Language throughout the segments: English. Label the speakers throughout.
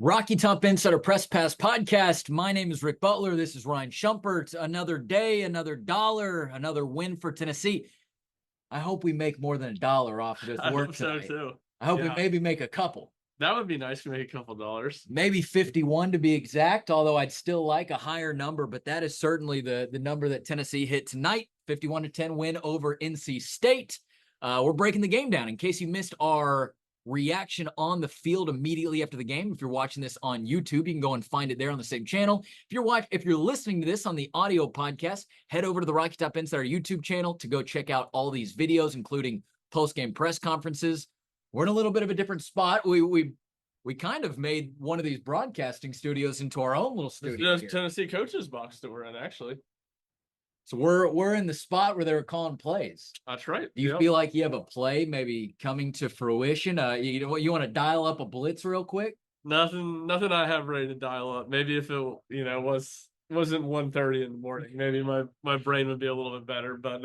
Speaker 1: Rocky Top Insider Press Pass Podcast. My name is Rick Butler. This is Ryan Schumpert. Another day, another dollar, another win for Tennessee. I hope we make more than $1 off of this
Speaker 2: I
Speaker 1: work
Speaker 2: hope so
Speaker 1: tonight.
Speaker 2: too.
Speaker 1: I hope we
Speaker 2: Yeah,
Speaker 1: maybe make a couple.
Speaker 2: that would be nice to make a couple dollars.
Speaker 1: Maybe 51 to be exact, although I'd still like a higher number, but that is certainly the number that Tennessee hit tonight. 51-10 win over NC State. We're breaking the game down. In case you missed our reaction on the field immediately after the game, if you're watching this on YouTube, you can go and find it there on the same channel. If you're listening to this on the audio podcast, head over to the Rocky Top Insider YouTube channel to go check out all these videos, including post-game press conferences. We're in a little bit of a different spot. We kind of made one of these broadcasting studios into our own little studio.
Speaker 2: It's Tennessee coaches box that we're in, actually.
Speaker 1: So we're in the spot where they were calling plays.
Speaker 2: That's right.
Speaker 1: Do you feel like you have a play maybe coming to fruition? You want to dial up a blitz real quick?
Speaker 2: Nothing I have ready to dial up. Maybe if it wasn't 1:30 in the morning, maybe my brain would be a little bit better, but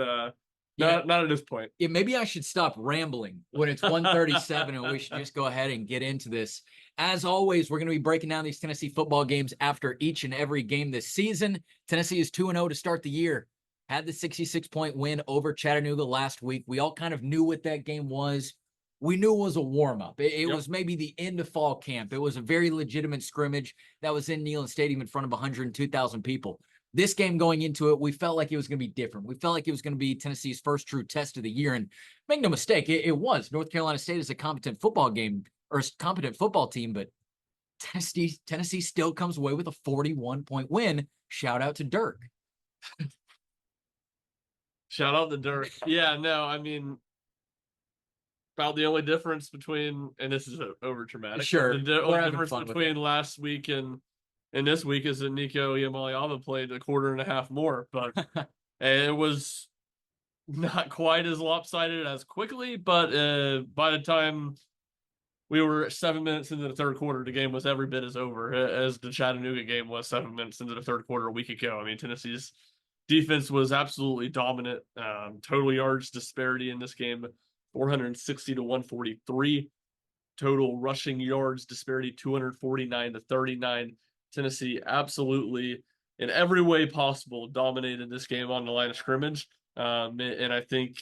Speaker 2: not at this point.
Speaker 1: Yeah, maybe I should stop rambling when it's 1:37 and we should just go ahead and get into this. As always, we're going to be breaking down these Tennessee football games after each and every game this season. Tennessee is 2-0 to start the year. Had the 66-point win over Chattanooga last week. We all kind of knew what that game was. We knew it was a warm-up. It was maybe the end of fall camp. It was a very legitimate scrimmage that was in Neyland Stadium in front of 102,000 people. This game going into it, we felt like it was going to be different. We felt like it was going to be Tennessee's first true test of the year. And make no mistake, it was. North Carolina State is a competent football game or competent football team, but Tennessee still comes away with a 41-point win. Shout out to Dirk.
Speaker 2: Shout out to Dirk. Yeah, no, I mean, about the only difference between, and this is over dramatic.
Speaker 1: Sure.
Speaker 2: The only difference between last week and this week is that Nico Iamaleava played a quarter and a half more, but it was not quite as lopsided as quickly. But by the time we were 7 minutes into the third quarter, the game was every bit as over as the Chattanooga game was 7 minutes into the third quarter a week ago. I mean, Tennessee's defense was absolutely dominant. Total yards disparity in this game, 460 to 143. Total rushing yards disparity, 249 to 39. Tennessee absolutely, in every way possible, dominated this game on the line of scrimmage. And I think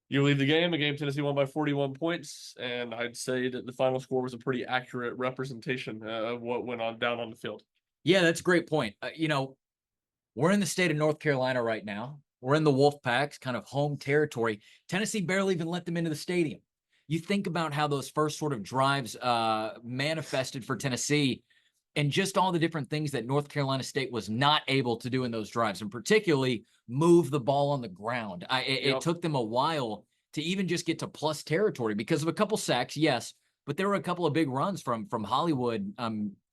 Speaker 2: you leave the game, Tennessee won by 41 points, and I'd say that the final score was a pretty accurate representation of what went on down on the field.
Speaker 1: Yeah, that's a great point. We're in the state of North Carolina right now. We're in the Wolfpack's kind of home territory. Tennessee barely even let them into the stadium. You think about how those first sort of drives manifested for Tennessee and just all the different things that North Carolina State was not able to do in those drives, and particularly move the ball on the ground. It took them a while to even just get to plus territory because of a couple sacks, yes, but there were a couple of big runs from Hollywood.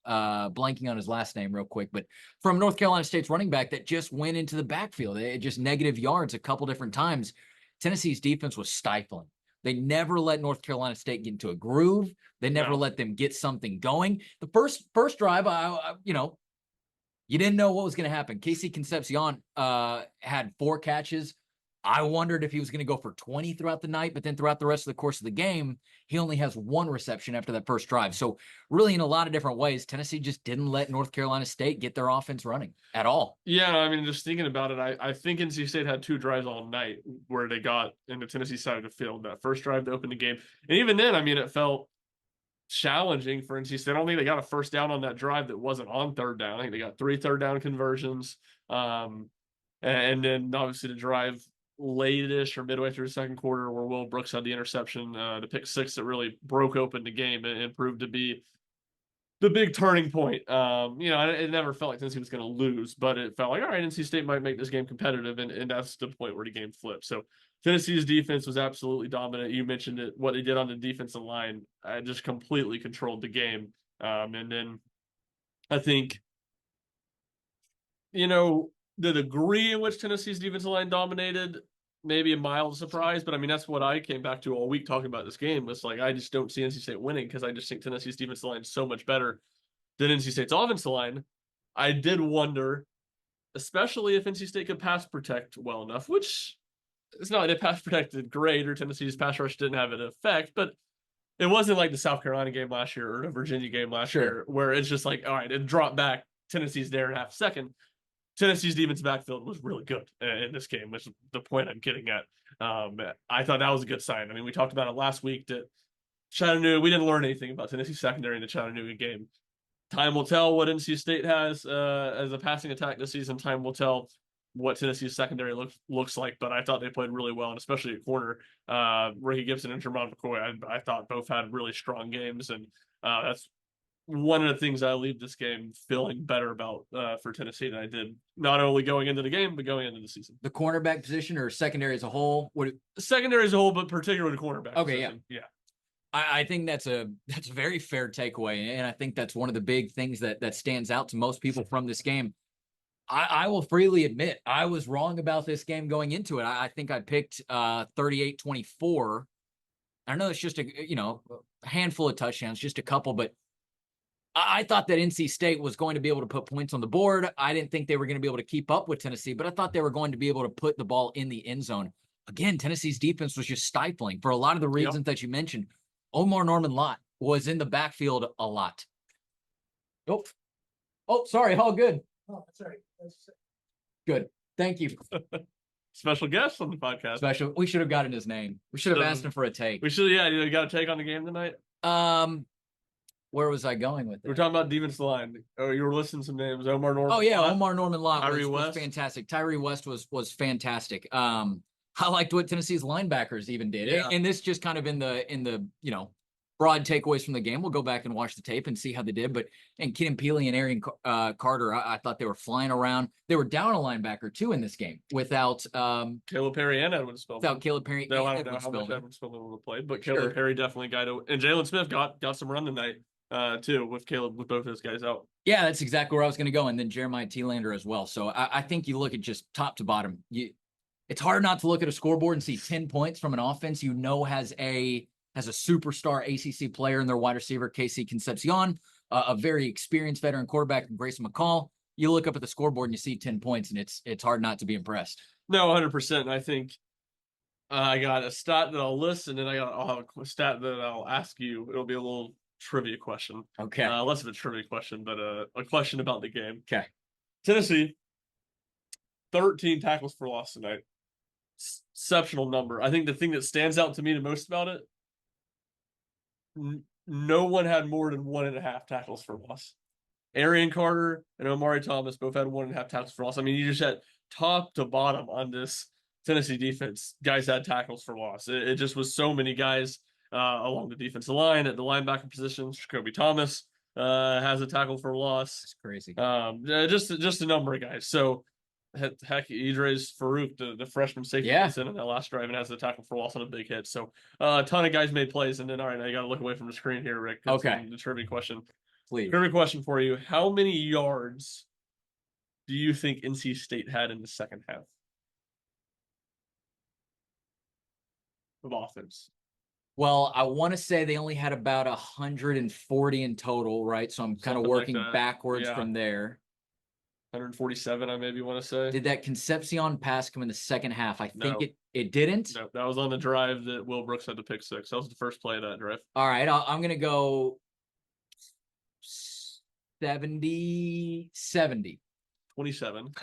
Speaker 1: Blanking on his last name real quick, but from North Carolina State's running back that just went into the backfield. It just negative yards a couple different times. Tennessee's defense was stifling. They never let North Carolina State get into a groove. They never let them get something going. The first drive, you didn't know what was going to happen. Casey Concepcion had 4 catches. I wondered if he was going to go for 20 throughout the night, but then throughout the rest of the course of the game, he only has 1 reception after that first drive. So really in a lot of different ways, Tennessee just didn't let North Carolina State get their offense running at all.
Speaker 2: Yeah, I mean, just thinking about it, I think NC State had 2 drives all night where they got in the Tennessee side of the field. That first drive to open the game. And even then, I mean, it felt challenging for NC State. I don't think they got a first down on that drive that wasn't on third down. I think they got 3 third-down conversions. And then obviously the drive late-ish or midway through the second quarter where Will Brooks had the interception, the pick 6 that really broke open the game and proved to be the big turning point. It never felt like Tennessee was going to lose, but it felt like, all right, NC State might make this game competitive, and that's the point where the game flipped. So Tennessee's defense was absolutely dominant. You mentioned it, what they did on the defensive line just completely controlled the game. And then I think, the degree in which Tennessee's defensive line dominated, maybe a mild surprise, but I mean, that's what I came back to all week talking about this game. Was like, I just don't see NC State winning because I just think Tennessee's defensive line is so much better than NC State's offensive line. I did wonder, especially if NC State could pass protect well enough, which it's not like they pass protected great or Tennessee's pass rush didn't have an effect, but It wasn't like the South Carolina game last year or the Virginia game last
Speaker 1: Sure.
Speaker 2: year, where it's just like, all right, it dropped back. Tennessee's there in half a second. Tennessee's defense backfield was really good in this game, which is the point I'm getting at. I thought that was a good sign. I mean, we talked about it last week that Chattanooga, we didn't learn anything about Tennessee secondary in the Chattanooga game. Time will tell what NC State has as a passing attack this season. Time will tell what Tennessee's secondary looks like. But I thought they played really well, and especially at corner, Ricky Gibson and Tremont McCoy. I thought both had really strong games, and that's one of the things I leave this game feeling better about for Tennessee than I did not only going into the game but going into the season.
Speaker 1: The cornerback position or secondary as a whole?
Speaker 2: Secondary as a whole, but particularly the cornerback.
Speaker 1: Okay,
Speaker 2: position. Yeah.
Speaker 1: I think that's a very fair takeaway, and I think that's one of the big things that stands out to most people from this game. I will freely admit I was wrong about this game going into it. I think I picked 38-24. I know it's just a handful of touchdowns, just a couple, but I thought that NC State was going to be able to put points on the board. I didn't think they were going to be able to keep up with Tennessee, but I thought they were going to be able to put the ball in the end zone. Again, Tennessee's defense was just stifling for a lot of the reasons that you mentioned. Omar Norman-Lott was in the backfield a lot. Oh, sorry. All good.
Speaker 3: Oh, that's all right.
Speaker 1: Good. Thank you.
Speaker 2: Special guest on the podcast.
Speaker 1: Special. We should have gotten his name. We should have asked him for a take.
Speaker 2: We should, yeah. You got a take on the game tonight?
Speaker 1: Where was I going with it?
Speaker 2: We're talking about defensive line. Oh, you were listing some names. Omar Norman.
Speaker 1: Oh yeah, Omar Norman-Lott was
Speaker 2: fantastic.
Speaker 1: Tyree West was fantastic. I liked what Tennessee's linebackers even did.
Speaker 2: Yeah.
Speaker 1: And this just kind of in the broad takeaways from the game. We'll go back and watch the tape and see how they did. But Kenan Peely and Arian Carter, I thought they were flying around. They were down a linebacker too in this game without
Speaker 2: Caleb Perry and Edwin Spillman.
Speaker 1: Without Caleb Perry.
Speaker 2: No, I don't know how much Edwin Spillman would have played, but Caleb Perry definitely got it. And Jalen Smith got some run tonight too with both those guys out.
Speaker 1: Yeah, that's exactly where I was going to go. And then Jeremiah T-Lander as well. So I think you look at just top to bottom. It's hard not to look at a scoreboard and see 10 points from an offense has a superstar ACC player in their wide receiver, Casey Concepcion, a very experienced veteran quarterback, Grayson McCall. You look up at the scoreboard and you see 10 points, and it's hard not to be impressed.
Speaker 2: No, 100%. I think I got a stat that I'll list, and then I'll have a stat that I'll ask you. It'll be a little trivia question.
Speaker 1: Okay.
Speaker 2: Less of a trivia question, but a question about the game.
Speaker 1: Okay.
Speaker 2: Tennessee, 13 tackles for loss tonight. Exceptional number. I think the thing that stands out to me the most about it, no one had more than 1.5 tackles for loss. Arian Carter and Omari Thomas both had 1.5 tackles for loss. I mean, you just had top to bottom on this Tennessee defense. Guys had tackles for loss. It just was so many guys along the defensive line at the linebacker position. Jacoby Thomas has a tackle for loss.
Speaker 1: That's crazy.
Speaker 2: Just a number of guys. So heck, Idris Farouk, the freshman safety, is in that last drive and has the tackle for loss on a big hit. So a ton of guys made plays. And then, all right, now you got to look away from the screen here, Rick.
Speaker 1: Okay.
Speaker 2: The trivia question.
Speaker 1: Please.
Speaker 2: Trivia question for you. How many yards do you think NC State had in the second half of offense?
Speaker 1: Well, I want to say they only had about 140 in total, right? So I'm kind of working backwards from there.
Speaker 2: 147, I maybe want to say.
Speaker 1: Did that Concepcion pass come in the second half? I think it didn't.
Speaker 2: No, that was on the drive that Will Brooks had to pick 6. That was the first play of that drive.
Speaker 1: All right, I'm going to go 70.
Speaker 2: 27.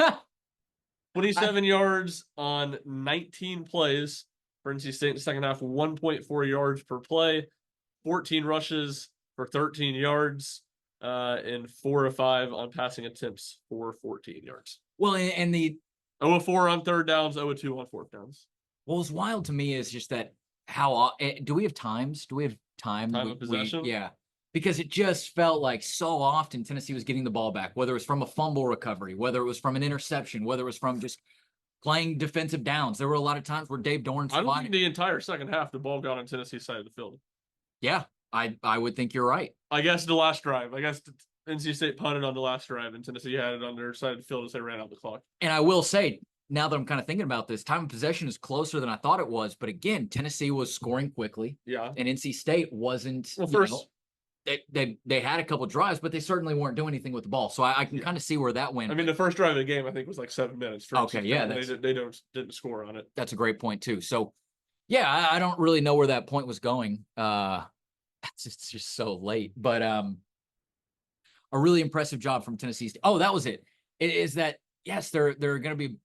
Speaker 2: 27 yards on 19 plays for NC State in the second half, 1.4 yards per play, 14 rushes for 13 yards. And 4 of 5 on passing attempts for 14 yards.
Speaker 1: Well, and the
Speaker 2: 0 of 4 on third downs, 0 of 2 on fourth downs.
Speaker 1: What was wild to me is just that do we have times? Do we have time?
Speaker 2: Time of possession?
Speaker 1: Yeah. Because it just felt like so often Tennessee was getting the ball back, whether it was from a fumble recovery, whether it was from an interception, whether it was from just playing defensive downs. There were a lot of times where Dave Dorn's
Speaker 2: I don't think the entire second half the ball got on Tennessee's side of the field.
Speaker 1: Yeah. I would think you're right.
Speaker 2: I guess the last drive. I guess NC State punted on the last drive, and Tennessee had it on their side of the field as they ran out the clock.
Speaker 1: And I will say, now that I'm kind of thinking about this, time of possession is closer than I thought it was. But again, Tennessee was scoring quickly.
Speaker 2: Yeah.
Speaker 1: And NC State wasn't.
Speaker 2: Well, first,
Speaker 1: they had a couple drives, but they certainly weren't doing anything with the ball. So I can kind of see where that went.
Speaker 2: I mean, the first drive of the game, I think, was like 7 minutes.
Speaker 1: Okay, yeah.
Speaker 2: They didn't score on it.
Speaker 1: That's a great point, too. So, yeah, I don't really know where that point was going. It's just so late. But a really impressive job from Tennessee. Oh, that was it. It is that yes, there are going to be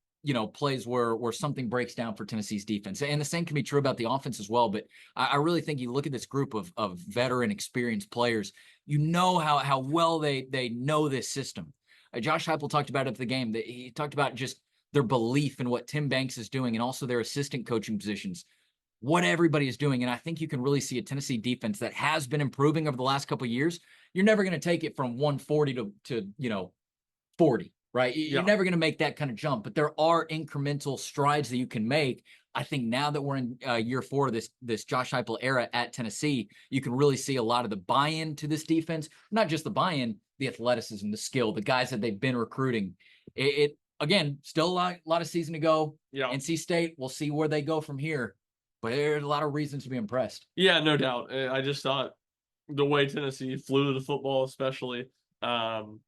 Speaker 1: plays where something breaks down for Tennessee's defense, and the same can be true about the offense as well. But I really think you look at this group of veteran, experienced players. You know how well they know this system. Josh Heupel talked about it at the game. He talked about just their belief in what Tim Banks is doing, and also their assistant coaching positions, what everybody is doing. And I think you can really see a Tennessee defense that has been improving over the last couple of years. You're never going to take it from 140 to 40, right? You're
Speaker 2: Yeah.
Speaker 1: never going to make that kind of jump, but there are incremental strides that you can make. I think now that we're in year 4 of this Josh Heupel era at Tennessee, you can really see a lot of the buy-in to this defense, not just the buy-in, the athleticism, the skill, the guys that they've been recruiting. It again, still a lot of season to go.
Speaker 2: Yeah.
Speaker 1: NC State, we'll see where they go from here, but there's a lot of reasons to be impressed.
Speaker 2: Yeah, no doubt. I just thought the way Tennessee flew to the football, especially, and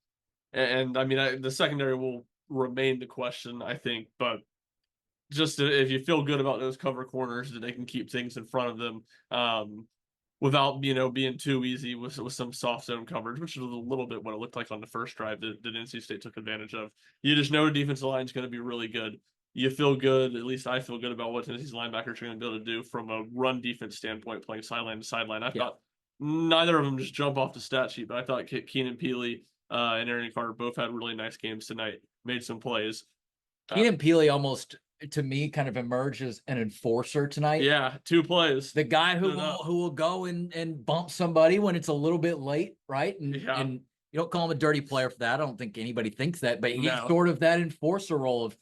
Speaker 2: I mean, the secondary will remain the question, I think, but just if you feel good about those cover corners that they can keep things in front of them, without being too easy with some soft zone coverage, which is a little bit what it looked like on the first drive that NC State took advantage of. You just know the defensive line is going to be really good. You feel good, at least I feel good about what Tennessee's linebackers are going to be able to do from a run defense standpoint, playing sideline to sideline. I thought neither of them just jump off the stat sheet, but I thought Keenan Peely and Aaron Carter both had really nice games tonight, made some plays.
Speaker 1: Keenan Peely almost, to me, kind of emerged as an enforcer tonight.
Speaker 2: Yeah, 2 plays.
Speaker 1: The guy who will go and bump somebody when it's a little bit late, right? And you don't call him a dirty player for that. I don't think anybody thinks that, but he's sort of that enforcer role of,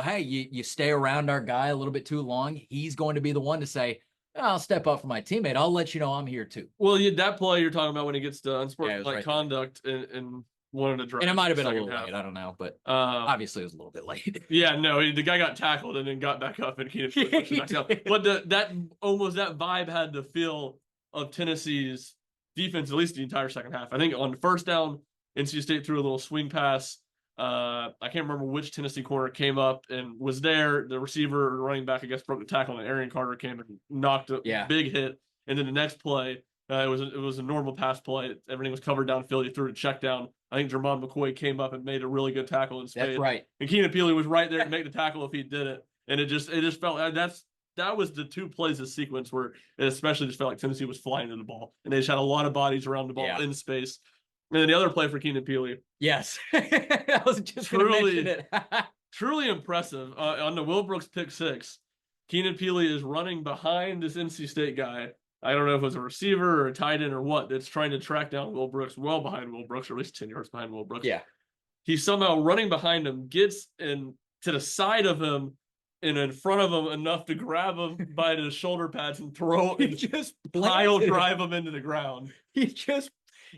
Speaker 1: hey, you stay around our guy a little bit too long. He's going to be the one to say, I'll step up for my teammate. I'll let you know I'm here too.
Speaker 2: Well, that play you're talking about when he gets to unsportsmanlike conduct and one of the drives.
Speaker 1: And it might have been a little late. I don't know, but obviously it was a little bit late.
Speaker 2: Yeah, no, the guy got tackled and then got back up and Keenan back up. But that vibe had the feel of Tennessee's defense, at least the entire second half. I think on the first down, NC State threw a little swing pass. I can't remember which Tennessee corner came up and was there. The receiver or running back, I guess, broke the tackle, and Aaron Carter came and knocked a big hit. And then the next play, it was a normal pass play. Everything was covered downfield. He threw a check down. I think Jermon McCoy came up and made a really good tackle in space.
Speaker 1: That's right.
Speaker 2: And Keenan Peely was right there to make the tackle if he did it. And it just felt that was the 2 plays of sequence where it especially just felt like Tennessee was flying to the ball. And they just had a lot of bodies around the ball in space. And then the other play for Keenan Peely.
Speaker 1: Yes. I was just going to mention it.
Speaker 2: Truly impressive. On the Will Brooks pick 6, Keenan Peely is running behind this NC State guy. I don't know if it was a receiver or a tight end or what that's trying to track down Will Brooks, well behind Will Brooks, or at least 10 yards behind Will Brooks.
Speaker 1: Yeah.
Speaker 2: He's somehow running behind him, gets to the side of him and in front of him enough to grab him by the shoulder pads and throw and just pile drive him into the ground.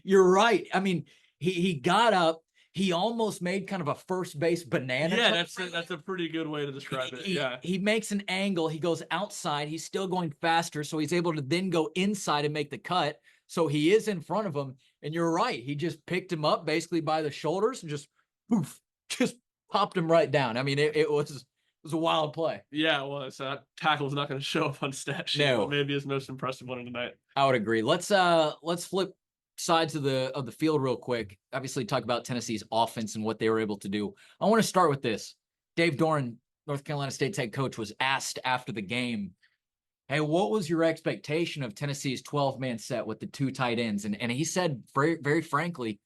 Speaker 1: You're right. I mean, he got up. He almost made kind of a first base banana.
Speaker 2: Yeah, that's a pretty good way to describe it.
Speaker 1: He makes an angle. He goes outside. He's still going faster, so he's able to then go inside and make the cut. So he is in front of him. And you're right. He just picked him up basically by the shoulders and just popped him right down. I mean, it was a wild play.
Speaker 2: Yeah, it was. That tackle's not going to show up on stat sheet.
Speaker 1: No.
Speaker 2: But maybe his most impressive one of the night.
Speaker 1: I would agree. Let's flip sides of the field real quick. Obviously talk about Tennessee's offense and what they were able to do. I want to start with this. Dave Doeren, North Carolina State's head coach, was asked after the game, hey, what was your expectation of Tennessee's 12-man set with the 2 tight ends? And he said very, very frankly,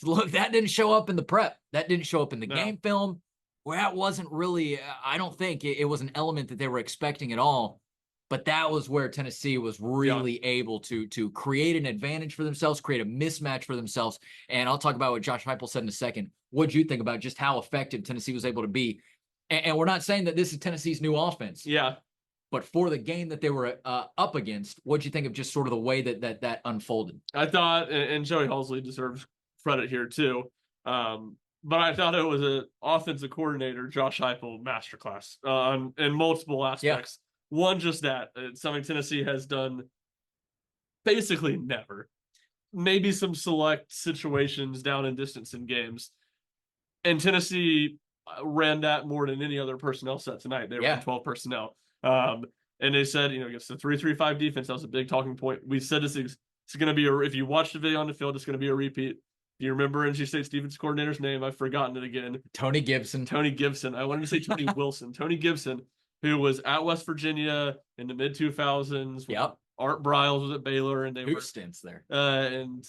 Speaker 1: look, that didn't show up in the prep. That didn't show up in the game film. Well, that wasn't really, I don't think it was an element that they were expecting at all. But that was where Tennessee was really able to create an advantage for themselves, create a mismatch for themselves. And I'll talk about what Josh Heupel said in a second. What'd you think about just how effective Tennessee was able to be? And we're not saying that this is Tennessee's new offense.
Speaker 2: Yeah.
Speaker 1: But for the game that they were up against, what'd you think of just sort of the way that unfolded?
Speaker 2: I thought, and Joey Halsley deserves credit here too, but I thought it was an offensive coordinator, Josh Heupel, masterclass in multiple aspects. One, just that. It's something Tennessee has done basically never. Maybe some select situations down in distance in games. And Tennessee ran that more than any other personnel set tonight. They ran 12 personnel. And they said, against the 3-3-5 defense, that was a big talking point. We said this It's going to be if you watch the video on the field, it's going to be a repeat. Do you remember NC State's defense coordinator's name? I've forgotten it again.
Speaker 1: Tony Gibson.
Speaker 2: Tony Gibson. I wanted to say Tony Wilson. Tony Gibson, who was at West Virginia in the mid 2000s.
Speaker 1: Yep.
Speaker 2: Art Briles was at Baylor, and they
Speaker 1: Two
Speaker 2: were
Speaker 1: stints there.
Speaker 2: And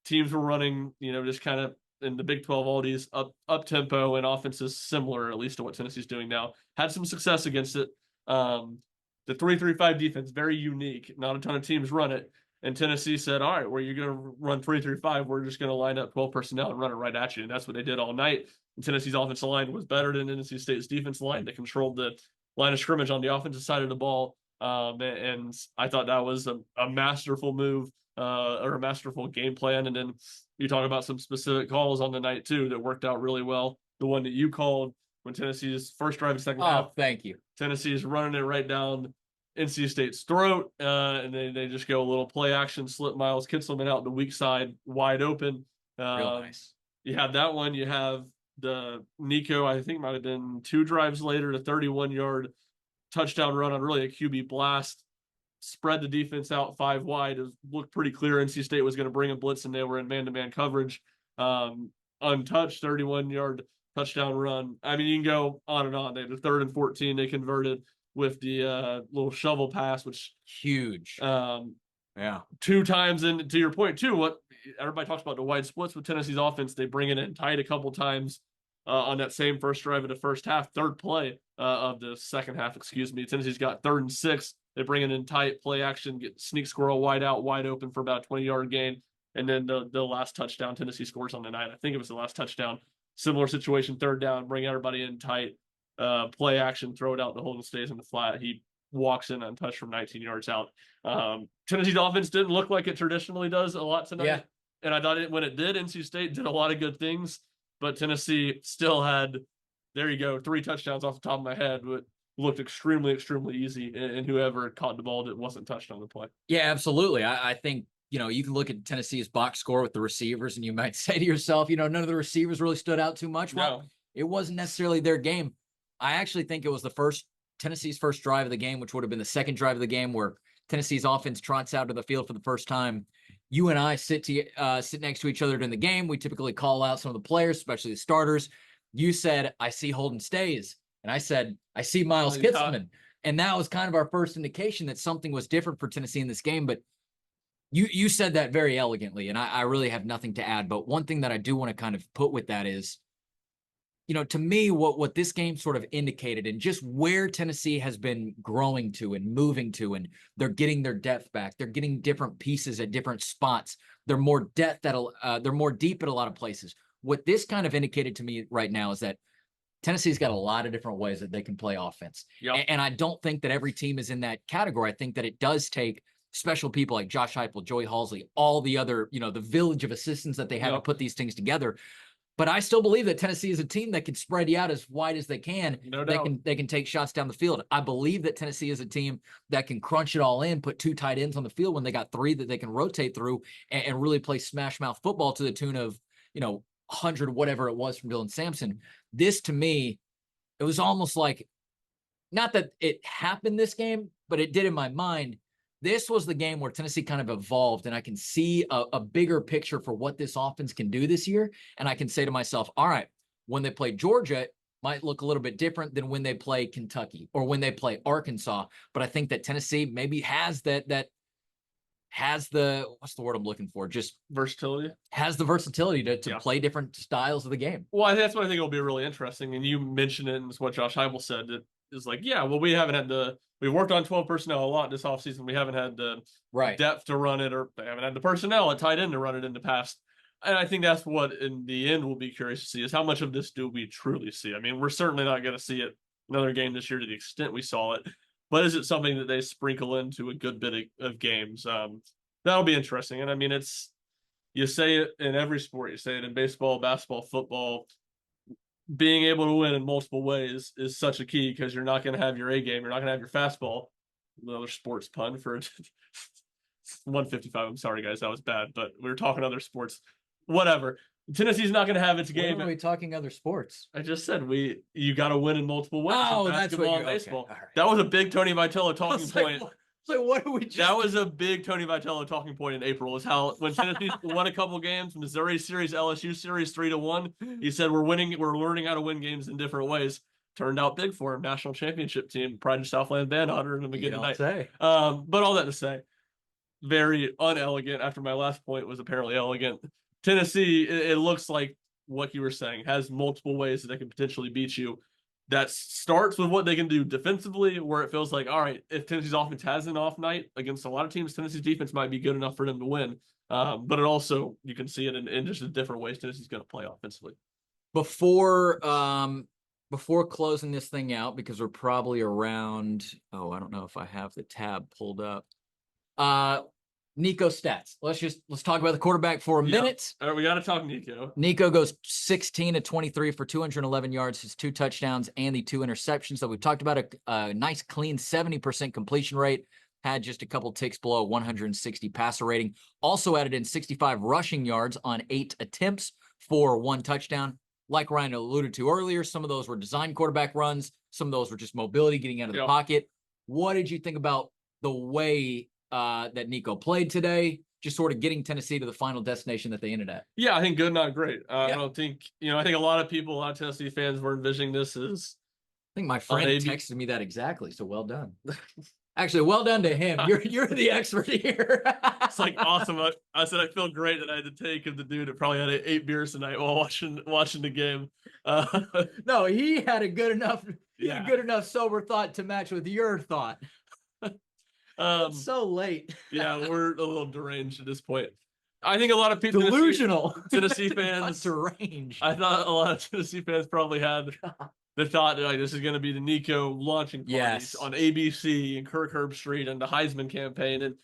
Speaker 2: teams were running, just kind of in the Big 12 oldies up tempo and offenses similar, at least to what Tennessee's doing now. Had some success against it. The 3-3-5 defense, very unique. Not a ton of teams run it. And Tennessee said, all right, well, you're going to run 3-3-5. We're just going to line up 12 personnel and run it right at you. And that's what they did all night. And Tennessee's offensive line was better than Tennessee State's defensive line. They controlled the line of scrimmage on the offensive side of the ball. And I thought that was a masterful move or a masterful game plan. And then you talk about some specific calls on the night, too, that worked out really well. The one that you called when Tennessee's first drive and second half.
Speaker 1: Oh, thank you.
Speaker 2: Tennessee is running it right down NC State's throat, and they just go a little play action, slip Miles Kitselman out the weak side, wide open.
Speaker 1: Real nice.
Speaker 2: You have that one. You have the Nico, I think might have been 2 drives later, the 31-yard touchdown run on really a QB blast. Spread the defense out 5 wide. It looked pretty clear NC State was going to bring a blitz, and they were in man-to-man coverage. Untouched, 31-yard touchdown run. I mean, you can go on and on. They had a 3rd and 14. They converted with the little shovel pass, which
Speaker 1: huge.
Speaker 2: 2 times. And to your point too, what everybody talks about the wide splits with Tennessee's offense, they bring it in tight a couple times on that same first drive of the first half, 3rd play of the second half. Tennessee's got 3rd and 6. They bring it in tight, play action, get sneak squirrel wide out, wide open for about a 20-yard gain, and then the last touchdown Tennessee scores on the night. I think it was the last touchdown. Similar situation, 3rd down, bring everybody in tight. Play action, throw it out the hole and stays in the flat. He walks in untouched from 19 yards out. Tennessee's offense didn't look like it traditionally does a lot tonight. Yeah. And I thought when it did, NC State did a lot of good things, but Tennessee still had, 3 touchdowns off the top of my head, but looked extremely, extremely easy. And whoever caught the ball that wasn't touched on the play.
Speaker 1: Yeah, absolutely. I think, you can look at Tennessee's box score with the receivers and you might say to yourself, none of the receivers really stood out too much. Well, it wasn't necessarily their game. I actually think it was Tennessee's first drive of the game, which would have been the second drive of the game, where Tennessee's offense trots out to the field for the first time. You and I sit next to each other during the game. We typically call out some of the players, especially the starters. You said, I see Holden Stays. And I said, I see Miles Kitselman. And that was kind of our first indication that something was different for Tennessee in this game. But you said that very elegantly, and I really have nothing to add. But one thing that I do want to kind of put with that is, to me, what this game sort of indicated and just where Tennessee has been growing to and moving to, and they're getting their depth back. They're getting different pieces at different spots. They're more they're more deep at a lot of places. What this kind of indicated to me right now is that Tennessee's got a lot of different ways that they can play offense. Yep. And I don't think that every team is in that category. I think that it does take special people like Josh Heupel, Joey Halsley, all the other, the village of assistants that they have to put these things together. But I still believe that Tennessee is a team that can spread you out as wide as they can. No doubt. They can take shots down the field. I believe that Tennessee is a team that can crunch it all in, put 2 tight ends on the field when they got 3 that they can rotate through and really play smash mouth football to the tune of, 100, whatever it was from Dylan Sampson. This, to me, it was almost like, not that it happened this game, but it did in my mind. This was the game where Tennessee kind of evolved, and I can see a bigger picture for what this offense can do this year. And I can say to myself, all right, when they play Georgia, it might look a little bit different than when they play Kentucky or when they play Arkansas. But I think that Tennessee maybe has has the, what's the word I'm looking for? Just
Speaker 2: versatility.
Speaker 1: Has the versatility to play different styles of the game.
Speaker 2: Well, that's what I think will be really interesting. And you mentioned it, and it's what Josh Heupel said. It is like, we haven't had we worked on 12 personnel a lot this offseason. We haven't had the depth to run it, or they haven't had the personnel at tight end to run it in the past. And I think that's what, in the end, we'll be curious to see, is how much of this do we truly see? I mean, we're certainly not going to see it another game this year to the extent we saw it. But is it something that they sprinkle into a good bit of games? That'll be interesting. And I mean, you say it in every sport. You say it in baseball, basketball, football. Being able to win in multiple ways is such a key, because you're not going to have your A game. You're not going to have your fastball. Another sports pun for 155. I'm sorry, guys. That was bad. But we were talking other sports. Whatever. Tennessee's not going to have its game.
Speaker 1: Why are we talking other sports?
Speaker 2: I just said you got to win in multiple ways.
Speaker 1: Oh,
Speaker 2: basketball
Speaker 1: that's what
Speaker 2: and baseball.
Speaker 1: Okay. Right.
Speaker 2: That was a big Tony Vitello talking point.
Speaker 1: So what do we just
Speaker 2: That was a big Tony Vitello talking point in April. Is how when Tennessee won a couple games, Missouri series, LSU series, 3-1. He said we're winning, we're learning how to win games in different ways. Turned out big for him. National championship team, Pride of Southland band honoring him again tonight.
Speaker 1: say?
Speaker 2: But all that to say, very unelegant. After my last point was apparently elegant. Tennessee, it looks like what you were saying, has multiple ways that they can potentially beat you. That starts with what they can do defensively, where it feels like, all right, if Tennessee's offense has an off night against a lot of teams, Tennessee's defense might be good enough for them to win. But it also, you can see it in just the different ways Tennessee's going to play offensively.
Speaker 1: Before closing this thing out, because we're probably around, I don't know if I have the tab pulled up. Nico stats. Let's talk about the quarterback for a minute.
Speaker 2: All right, we got to talk Nico.
Speaker 1: Nico goes 16-23 for 211 yards, his 2 touchdowns and the 2 interceptions. So we've talked about a nice, clean 70% completion rate. Had just a couple ticks below 160 passer rating. Also added in 65 rushing yards on 8 attempts for 1 touchdown. Like Ryan alluded to earlier, some of those were design quarterback runs. Some of those were just mobility, getting out of the pocket. What did you think about the way that Nico played today, just sort of getting Tennessee to the final destination that they ended at?
Speaker 2: Yeah, I think good, not great. I don't think, I think a lot of Tennessee fans were envisioning this as.
Speaker 1: I think my friend texted me that exactly, so well done. Actually, well done to him. You're the expert here.
Speaker 2: It's like awesome. I said I feel great that I had to take of the dude that probably had 8 beers tonight while watching the game.
Speaker 1: No, he had a good enough sober thought to match with your thought. It's so late.
Speaker 2: Yeah, we're a little deranged at this point. I think a lot of people,
Speaker 1: delusional
Speaker 2: Tennessee fans,
Speaker 1: deranged.
Speaker 2: I thought a lot of Tennessee fans probably had the thought that like this is going to be the Nico launching parties on ABC and Kirk Herbstreit and the Heisman campaign, and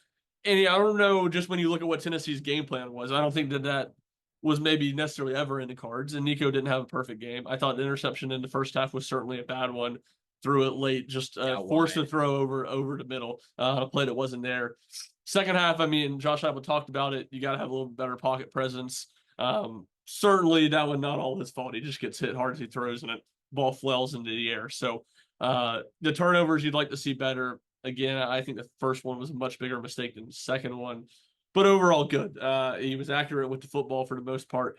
Speaker 2: I don't know, just when you look at what Tennessee's game plan was, I don't think that was maybe necessarily ever in the cards. And Nico didn't have a perfect game. I thought the interception in the first half was certainly a bad one. Threw it late, just forced to throw over the middle. A play that wasn't there. Second half, I mean, Josh Heupel talked about it. You got to have a little better pocket presence. Certainly, that was not all his fault. He just gets hit hard as he throws, and it ball flails into the air. So the turnovers you'd like to see better. Again, I think the first one was a much bigger mistake than the second one. But overall, good. He was accurate with the football for the most part.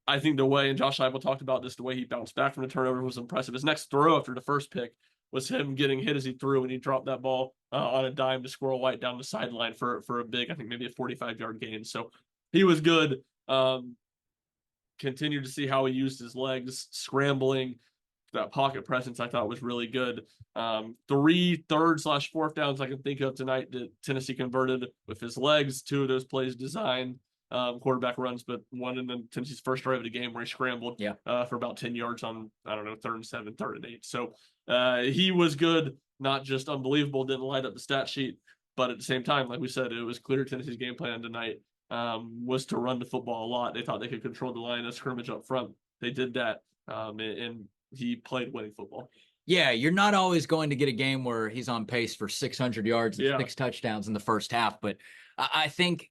Speaker 2: I think the way, and Josh Heupel talked about this, the way he bounced back from the turnover was impressive. His next throw after the first pick was him getting hit as he threw, and he dropped that ball on a dime to Squirrel White down the sideline for a big, I think maybe a 45-yard gain. So he was good. Continued to see how he used his legs, scrambling. That pocket presence I thought was really good. 3 third/4th downs I can think of tonight that Tennessee converted with his legs. 2 of those plays designed quarterback runs, but one in Tennessee's first drive of the game where he scrambled for about 10 yards on, 3rd and 7, 3rd and 8. So he was good, not just unbelievable, didn't light up the stat sheet, but at the same time, like we said, it was clear Tennessee's game plan tonight was to run the football a lot. They thought they could control the line of scrimmage up front. They did that, and he played winning football.
Speaker 1: Yeah, you're not always going to get a game where he's on pace for 600 yards and 6 touchdowns in the first half, but I think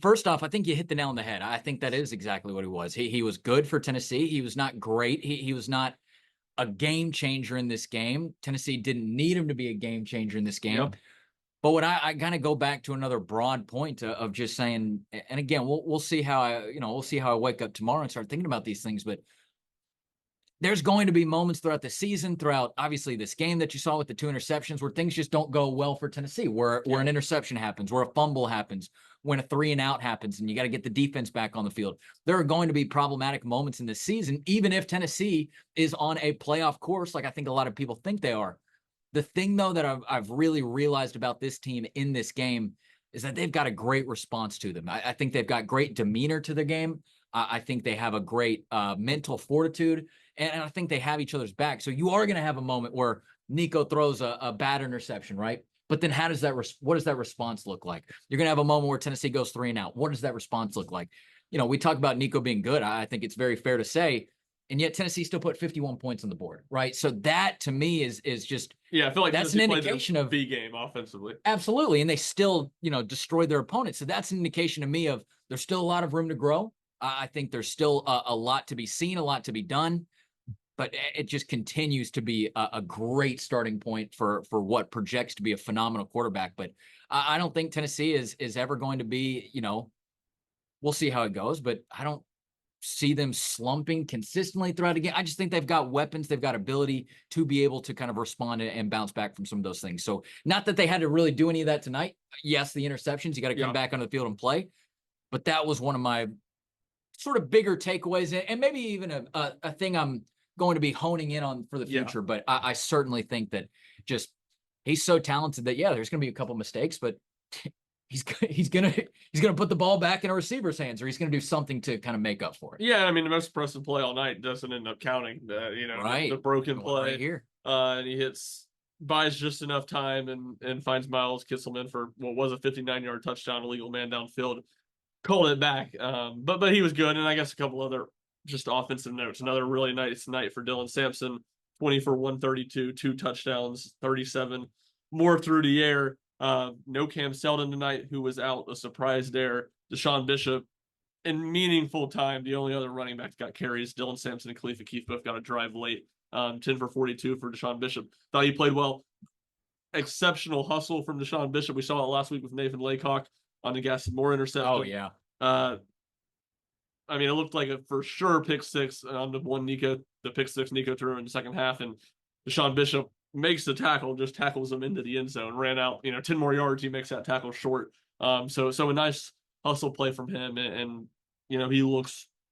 Speaker 1: first off, I think you hit the nail on the head. I think that is exactly what he was. He was good for Tennessee. He was not great. He was not a game changer in this game. Tennessee didn't need him to be a game changer in this game. Yep. But what I kind of go back to another broad point of just saying, and again, we'll see how I wake up tomorrow and start thinking about these things. But there's going to be moments throughout the season, throughout obviously this game that you saw with the 2 interceptions, where things just don't go well for Tennessee, where an interception happens, where a fumble happens, when a 3-and-out happens, and you got to get the defense back on the field. There are going to be problematic moments in this season, even if Tennessee is on a playoff course, like I think a lot of people think they are. The thing, though, that I've really realized about this team in this game is that they've got a great response to them. I think they've got great demeanor to the game. I think they have a great mental fortitude, and I think they have each other's back. So you are going to have a moment where Nico throws a bad interception, right? But then what does that response look like? You're going to have a moment where Tennessee goes 3-and-out. What does that response look like? We talk about Nico being good. I think it's very fair to say, and yet Tennessee still put 51 points on the board, right? So that to me is just
Speaker 2: I feel like
Speaker 1: that's
Speaker 2: Tennessee
Speaker 1: an indication of
Speaker 2: B game offensively.
Speaker 1: Absolutely, and they still destroyed their opponents. So that's an indication to me of there's still a lot of room to grow. I think there's still a lot to be seen, a lot to be done. but it just continues to be a great starting point for what projects to be a phenomenal quarterback. But I don't think Tennessee is ever going to be, we'll see how it goes, but I don't see them slumping consistently throughout the game. I just think they've got weapons, they've got ability to be able to kind of respond and bounce back from some of those things. So not that they had to really do any of that tonight. Yes, the interceptions, you got to come back onto the field and play. But that was one of my sort of bigger takeaways, and maybe even a thing I'm going to be honing in on for the future. But I certainly think that just he's so talented that there's going to be a couple mistakes, but he's gonna put the ball back in a receiver's hands, or he's gonna do something to kind of make up for it.
Speaker 2: Yeah, I mean, the most impressive play all night doesn't end up counting. The broken play
Speaker 1: right here,
Speaker 2: and he buys just enough time and finds Miles Kisselman for what was a 59-yard touchdown, illegal man downfield, called it back. But he was good, and I guess a couple other just offensive notes. Another really nice night for Dylan Sampson, 20 for 132, 2 touchdowns, 37 more through the air. No Cam Seldon tonight, who was out, a surprise there. Deshaun Bishop, in meaningful time, the only other running back that got carries. Dylan Sampson and Khalifa Keith both got a drive late. 10 for 42 for Deshaun Bishop. Thought he played well. Exceptional hustle from Deshaun Bishop. We saw it last week with Nathan Laycock on the Gaston Moore interception.
Speaker 1: Oh, yeah.
Speaker 2: I mean, it looked like a for sure pick six on the pick six Nico threw in the second half, and Deshaun Bishop makes the tackle, just tackles him into the end zone, ran out, 10 more yards. He makes that tackle short. So a nice hustle play from him. And he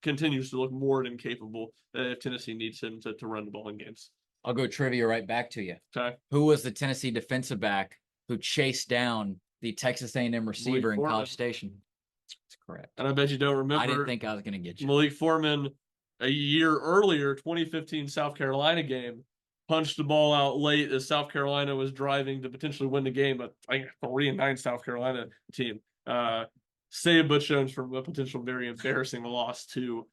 Speaker 2: continues to look more than capable if Tennessee needs him to run the ball in games.
Speaker 1: I'll go trivia right back to you.
Speaker 2: Okay.
Speaker 1: Who was the Tennessee defensive back who chased down the Texas A&M receiver in College Station? That's correct.
Speaker 2: And I bet you don't remember.
Speaker 1: I didn't think I was going to get you.
Speaker 2: Malik Foreman, a year earlier, 2015 South Carolina game, punched the ball out late as South Carolina was driving to potentially win the game, but I think 3-9 South Carolina team. Saved Butch Jones from a potential very embarrassing loss to,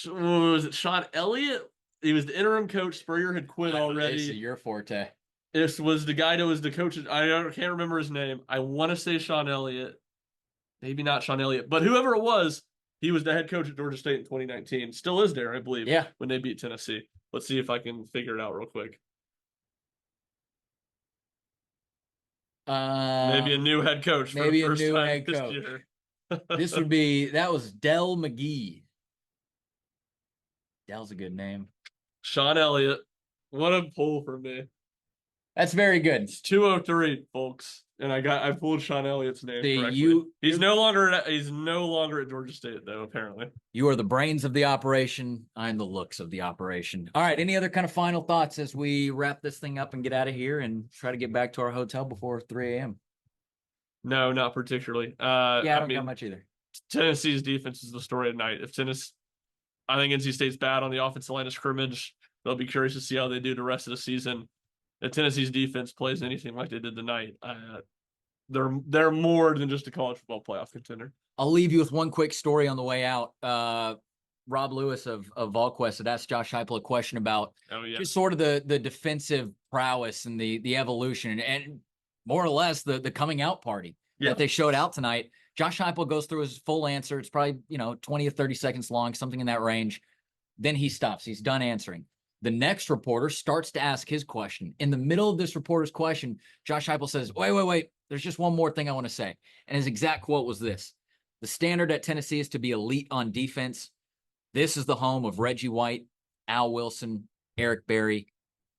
Speaker 2: was it Sean Elliott? He was the interim coach. Spurrier had quit already.
Speaker 1: This is your forte.
Speaker 2: This was the guy that was the coach. I can't remember his name. I want to say Sean Elliott. Maybe not Sean Elliott, but whoever it was, he was the head coach at Georgia State in 2019. Still is there, I believe, when they beat Tennessee. Let's see if I can figure it out real quick. Maybe a new head coach.
Speaker 1: Maybe a new head coach. That was Dell McGee. Dell's a good name.
Speaker 2: Sean Elliott. What a pull for me.
Speaker 1: That's very good.
Speaker 2: It's 203, folks. And I pulled Sean Elliott's name correctly. He's no longer at Georgia State, though, apparently.
Speaker 1: You are the brains of the operation. I'm the looks of the operation. All right. Any other kind of final thoughts as we wrap this thing up and get out of here and try to get back to our hotel before 3 a.m.?
Speaker 2: No, not particularly.
Speaker 1: I don't got much either.
Speaker 2: Tennessee's defense is the story of the night. I think NC State's bad on the offensive line of scrimmage. They'll be curious to see how they do the rest of the season. If Tennessee's defense plays anything like they did tonight, they're more than just a college football playoff contender.
Speaker 1: I'll leave you with one quick story on the way out. Rob Lewis of VolQuest had asked Josh Heupel a question about just sort of the defensive prowess and the evolution and more or less the coming out party that they showed out tonight. Josh Heupel goes through his full answer. It's probably 20 or 30 seconds long, something in that range. Then he stops. He's done answering. The next reporter starts to ask his question. In the middle of this reporter's question, Josh Heupel says, wait. There's just one more thing I want to say. And his exact quote was this: the standard at Tennessee is to be elite on defense. This is the home of Reggie White, Al Wilson, Eric Berry.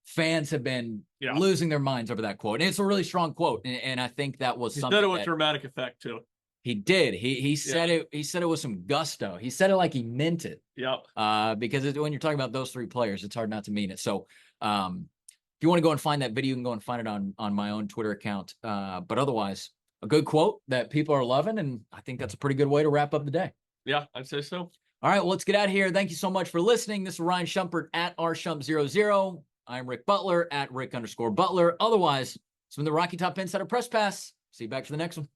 Speaker 1: Fans have been losing their minds over that quote. And it's a really strong quote. And I think that was something. He
Speaker 2: said it with dramatic effect, too.
Speaker 1: He did. He said it. He said it with some gusto. He said it like he meant it. Because when you're talking about those three players, it's hard not to mean it. So if you want to go and find that video, you can go and find it on my own Twitter account. But otherwise, a good quote that people are loving, and I think that's a pretty good way to wrap up the day.
Speaker 2: Yeah, I'd say so.
Speaker 1: All right, well, let's get out of here. Thank you so much for listening. This is Ryan Schumpert at rshump00. I'm Rick Butler at Rick_Butler. Otherwise, it's been the Rocky Top Insider Press Pass. See you back for the next one.